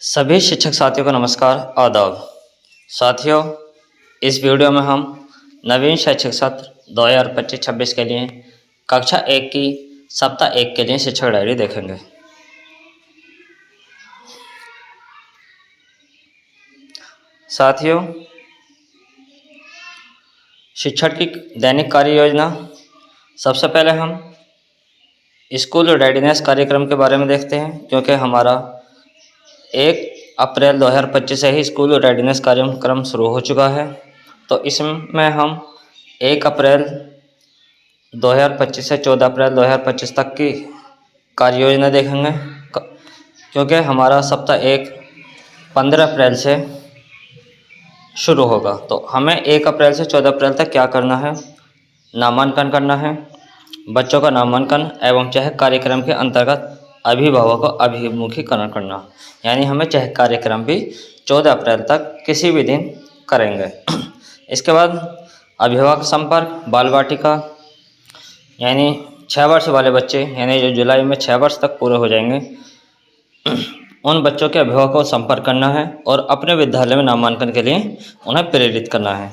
सभी शिक्षक साथियों को नमस्कार आदाब। साथियों, इस वीडियो में हम नवीन शैक्षिक सत्र 2025-26 के लिए कक्षा 1 की सप्ताह 1 के लिए शिक्षक डायरी देखेंगे। साथियों, शिक्षक की दैनिक कार्य योजना। सबसे पहले हम स्कूल रेडीनेस कार्यक्रम के बारे में देखते हैं, क्योंकि हमारा 1 अप्रैल 2025 से ही स्कूल रेडीनेस कार्यक्रम शुरू हो चुका है। तो इसमें हम 1 अप्रैल 2025 से 14 अप्रैल 2025 तक की कार्य योजना देखेंगे, क्योंकि हमारा सप्ताह 1 15 अप्रैल से शुरू होगा। तो हमें 1 अप्रैल से 14 अप्रैल तक क्या करना है? नामांकन करना है। बच्चों का नामांकन एवं चयन कार्यक्रम के अंतर्गत अभिभावकों को अभिमुखीकरण करना, यानी हमें चयन कार्यक्रम भी 14 अप्रैल तक किसी भी दिन करेंगे। इसके बाद अभिभावक संपर्क बाल वाटिका, यानी 6 वर्ष वाले बच्चे, यानी जो जुलाई में 6 वर्ष तक पूरे हो जाएंगे, उन बच्चों के अभिभावकों को संपर्क करना है और अपने विद्यालय में नामांकन के लिए उन्हें प्रेरित करना है।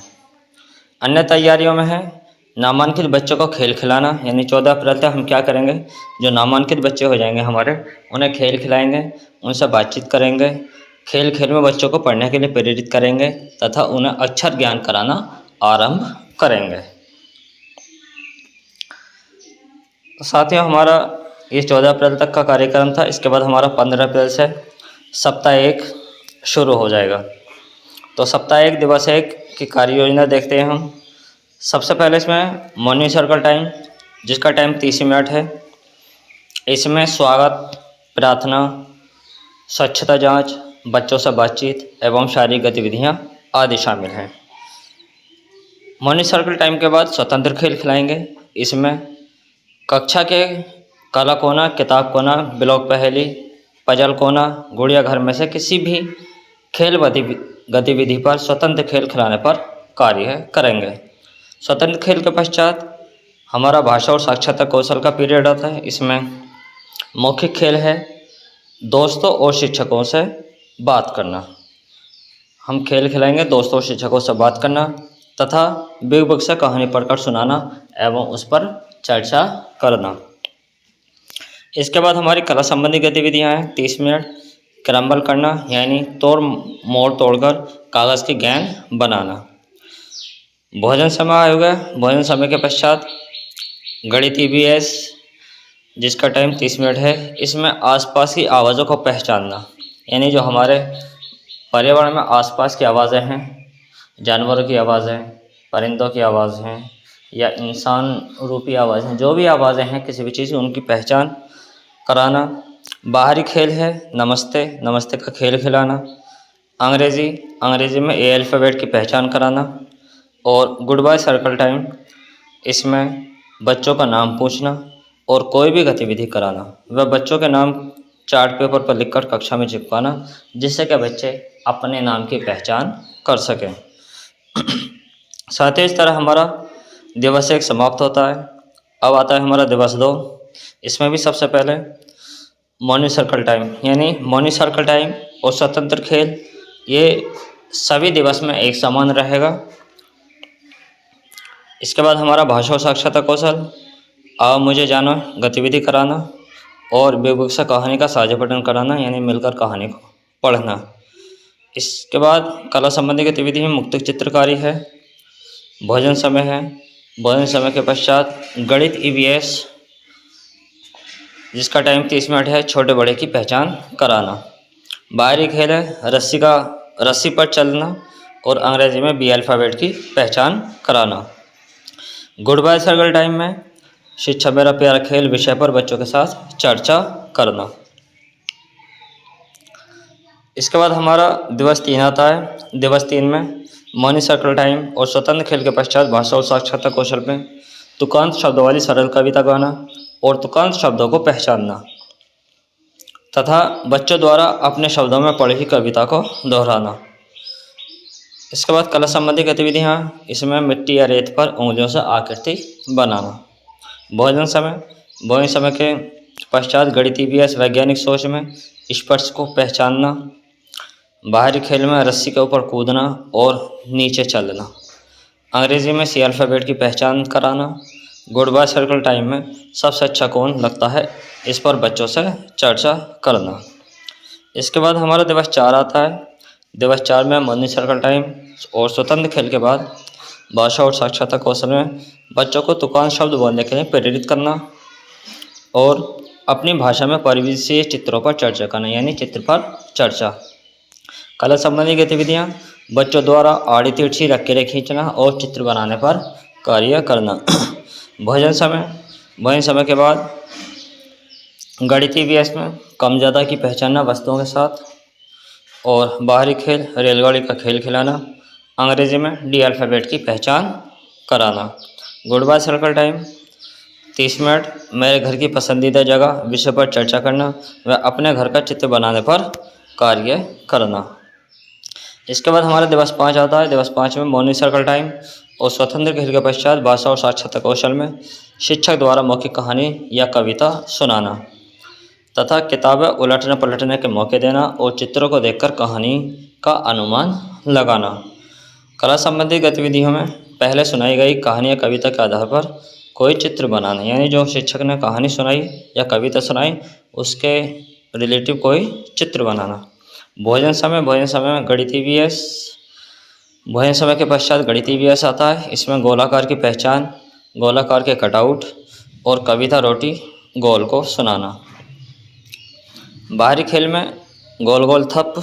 अन्य तैयारियों में है नामांकित बच्चों को खेल खिलाना, यानी 14 अप्रैल तक हम क्या करेंगे, जो नामांकित बच्चे हो जाएंगे हमारे, उन्हें खेल खिलाएंगे, उनसे बातचीत करेंगे, खेल खेल में बच्चों को पढ़ने के लिए प्रेरित करेंगे तथा उन्हें अक्षर ज्ञान कराना आरंभ करेंगे। साथियों, हमारा ये 14 अप्रैल तक का कार्यक्रम था। इसके बाद हमारा 15 अप्रैल से सप्ताह 1 शुरू हो जाएगा। तो सप्ताह 1 दिवस 1 की कार्य योजना देखते हैं हम। सबसे पहले इसमें मॉर्निंग सर्कल टाइम, जिसका टाइम 30 मिनट है। इसमें स्वागत, प्रार्थना, स्वच्छता जांच, बच्चों से बातचीत एवं शारीरिक गतिविधियां आदि शामिल हैं। मॉर्निंग सर्कल टाइम के बाद स्वतंत्र खेल खिलाएंगे। इसमें कक्षा के कला कोना, किताब कोना, ब्लॉक पहेली, पजल कोना, गुड़िया घर में से किसी भी खेल गतिविधि पर स्वतंत्र खेल खिलाने पर कार्य करेंगे। स्वतंत्र खेल के पश्चात हमारा भाषा और साक्षरता कौशल का पीरियड आता है। इसमें मौखिक खेल है दोस्तों और शिक्षकों से बात करना। हम खेल खिलाएंगे दोस्तों और शिक्षकों से बात करना तथा बिग बुक से कहानी पढ़कर सुनाना एवं उस पर चर्चा करना। इसके बाद हमारी कला संबंधी गतिविधियां हैं। 30 मिनट क्रम्बल करना, यानी तोड़ मोड़ तोड़कर कागज़ की गेंद बनाना। भोजन समय आएगा। भोजन समय के पश्चात गणित EVS, जिसका टाइम 30 मिनट है। इसमें आसपास की आवाज़ों को पहचानना, यानी जो हमारे पर्यावरण में आसपास की आवाज़ें हैं, जानवरों की आवाज़ें, परिंदों की आवाज़ हैं या इंसान रूपी आवाज़ें, जो भी आवाज़ें हैं किसी भी चीज़ की, उनकी पहचान कराना। बाहरी खेल है नमस्ते, नमस्ते का खेल खिलाना। अंग्रेज़ी में A अल्फ़ाबेट की पहचान कराना। और गुड बाय सर्कल टाइम, इसमें बच्चों का नाम पूछना और कोई भी गतिविधि कराना। वह बच्चों के नाम चार्ट पेपर पर लिखकर कक्षा में चिपकाना, जिससे कि बच्चे अपने नाम की पहचान कर सकें। साथ ही इस तरह हमारा दिवस 1 समाप्त होता है। अब आता है हमारा दिवस 2। इसमें भी सबसे पहले मॉर्निंग सर्कल टाइम, यानी मॉर्निंग सर्कल टाइम और स्वतंत्र खेल, ये सभी दिवस में एक समान रहेगा। इसके बाद हमारा भाषा और साक्षरता कौशल, आओ मुझे जानो गतिविधि कराना और बिग बुक से कहानी का साझा पठन कराना, यानी मिलकर कहानी को पढ़ना। इसके बाद कला संबंधी गतिविधि में मुक्त चित्रकारी है। भोजन समय है। भोजन समय के पश्चात गणित EVS, जिसका टाइम 30 मिनट है, छोटे बड़े की पहचान कराना। बाहरी खेल है रस्सी पर चलना और अंग्रेजी में B अल्फ़ाबेट की पहचान कराना। गुड बाय सर्कल टाइम में शिक्षा मेरा प्यारा खेल विषय पर बच्चों के साथ चर्चा करना। इसके बाद हमारा दिवस 3 आता है। दिवस 3 में मॉर्निंग सर्कल टाइम और स्वतंत्र खेल के पश्चात भाषा और साक्षरता कौशल में तुकांत शब्दों वाली सरल कविता गाना और तुकांत शब्दों को पहचानना तथा बच्चों द्वारा अपने शब्दों में पढ़ी कविता को दोहराना। इसके बाद कला संबंधी गतिविधियाँ, इसमें मिट्टी या रेत पर उंगलियों से आकृति बनाना। भोजन समय के पश्चात गणित EVS वैज्ञानिक सोच में स्पर्श को पहचानना। बाहरी खेल में रस्सी के ऊपर कूदना और नीचे चलना। अंग्रेज़ी में सी अल्फ़ाबेट की पहचान कराना। गुड बाय सर्कल टाइम में सबसे अच्छा कौन लगता है, इस पर बच्चों से चर्चा करना। इसके बाद हमारा दिवस 4 आता है। दिवस 4 में मॉर्निंग सर्कल टाइम और स्वतंत्र खेल के बाद भाषा और साक्षरता कौशल में बच्चों को तुकान शब्द बोलने के लिए प्रेरित करना और अपनी भाषा में परिवेशीय चित्रों पर चर्चा करना, यानी चित्र पर चर्चा। कला संबंधी गतिविधियाँ, बच्चों द्वारा आड़ी तिरछी लकीरें खींचना और चित्र बनाने पर कार्य करना। भोजन समय के बाद गणितीय अभ्यास में कम ज़्यादा की पहचानना वस्तुओं के साथ और बाहरी खेल रेलगाड़ी का खेल खिलाना। अंग्रेज़ी में डी अल्फ़ाबेट की पहचान कराना। Good by circle time 30 minute मेरे घर की पसंदीदा जगह विषय पर चर्चा करना व अपने घर का चित्र बनाने पर कार्य करना। इसके बाद हमारा दिवस 5 आता है। दिवस 5 में मॉर्निंग सर्कल टाइम और स्वतंत्र खेल के पश्चात भाषा और साक्षरता कौशल में शिक्षक द्वारा मौखिक कहानी या कविता सुनाना तथा किताबें उलटने पलटने के मौके देना और चित्रों को देखकर कहानी का अनुमान लगाना। कला संबंधी गतिविधियों में पहले सुनाई गई कहानी या कविता के आधार पर कोई चित्र बनाना, यानी जो शिक्षक ने कहानी सुनाई या कविता सुनाई उसके रिलेटिव कोई चित्र बनाना। भोजन समय में गणितीय अभ्यास। भोजन समय के पश्चात गणितीय अभ्यास आता है। इसमें गोलाकार की पहचान, गोलाकार के कटआउट और कविता रोटी गोल को सुनाना। बाहरी खेल में गोल गोल थप,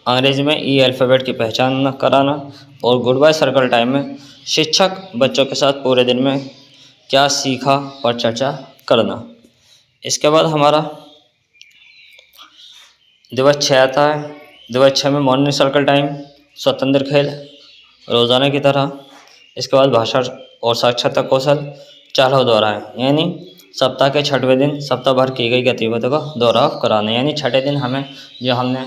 अंग्रेजी में ई अल्फ़ाबेट की पहचान कराना और गुड बाय सर्कल टाइम में शिक्षक बच्चों के साथ पूरे दिन में क्या सीखा पर चर्चा करना। इसके बाद हमारा दिवस 6 आता है। दिवस 6 में मॉर्निंग सर्कल टाइम, स्वतंत्र खेल रोज़ाना की तरह। इसके बाद भाषा और साक्षरता कौशल चालों दोहराएं, यानी सप्ताह के 6वें दिन सप्ताह भर की गई गतिविधियों का दोहराव कराना, यानी 6ठे दिन हमने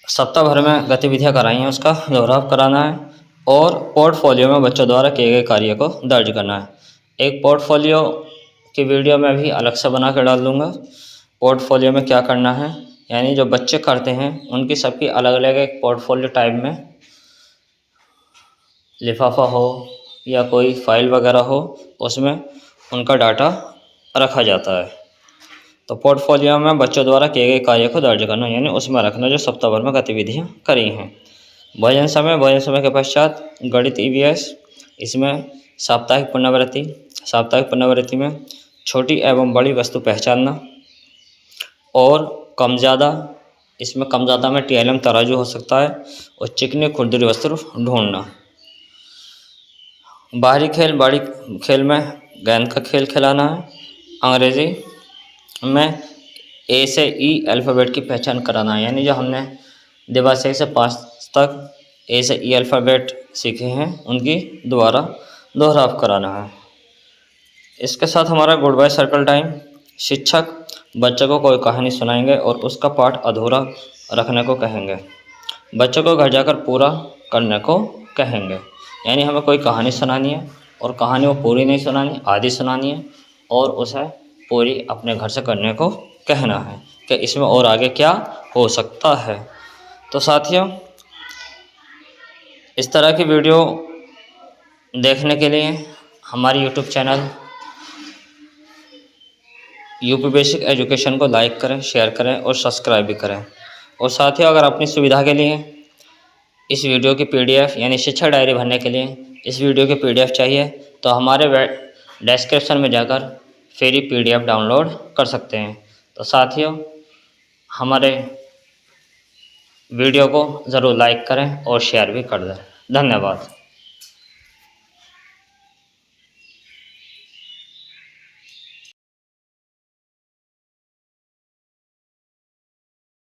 सप्ताह भर में गतिविधियां कराई हैं उसका दोहराव कराना है और पोर्टफोलियो में बच्चों द्वारा किए गए कार्य को दर्ज करना है। एक पोर्टफोलियो की वीडियो मैं भी अलग से बना कर डाल दूँगा। पोर्टफोलियो में क्या करना है, यानी जो बच्चे करते हैं उनकी सबकी अलग अलग एक पोर्टफोलियो टाइप में लिफाफा हो या कोई फाइल वगैरह हो, उसमें उनका डाटा रखा जाता है। तो पोर्टफोलियो में बच्चों द्वारा किए गए कार्य को दर्ज करना, यानी उसमें रखना जो सप्ताह भर में गतिविधियाँ करी हैं। भोजन समय के पश्चात गणित EVS। इसमें साप्ताहिक पुनरावृत्ति में छोटी एवं बड़ी वस्तु पहचानना और कम ज़्यादा, इसमें कम ज़्यादा में TLM तराजू हो सकता है और चिकनी खुरदरी वस्तु ढूंढना। बाहरी खेल में गेंद का खेल खिलाना है। अंग्रेज़ी में A से E अल्फ़ाबेट की पहचान कराना है, यानी जो हमने दिवस 1 से 5 तक A से E अल्फ़ाबेट सीखे हैं उनकी दोबारा दोहराव कराना है। इसके साथ हमारा गुड बाय सर्कल टाइम, शिक्षक बच्चों को कोई कहानी सुनाएंगे और उसका पाठ अधूरा रखने को कहेंगे। बच्चों को घर जाकर पूरा करने को कहेंगे, यानी हमें कोई कहानी सुनानी है और कहानी वो पूरी नहीं सुनानी, आधी सुनानी है और उसे पूरी अपने घर से करने को कहना है कि इसमें और आगे क्या हो सकता है। तो साथियों, इस तरह की वीडियो देखने के लिए हमारी YouTube channel UP basic education को लाइक करें, शेयर करें और सब्सक्राइब भी करें। और साथियों, अगर अपनी सुविधा के लिए इस वीडियो की PDF यानी शिक्षा डायरी भरने के लिए इस वीडियो की PDF चाहिए तो हमारे डिस्क्रिप्शन में जाकर फ्री PDF डाउनलोड कर सकते हैं। तो साथियों, हमारे वीडियो को ज़रूर लाइक करें और शेयर भी कर दें। धन्यवाद।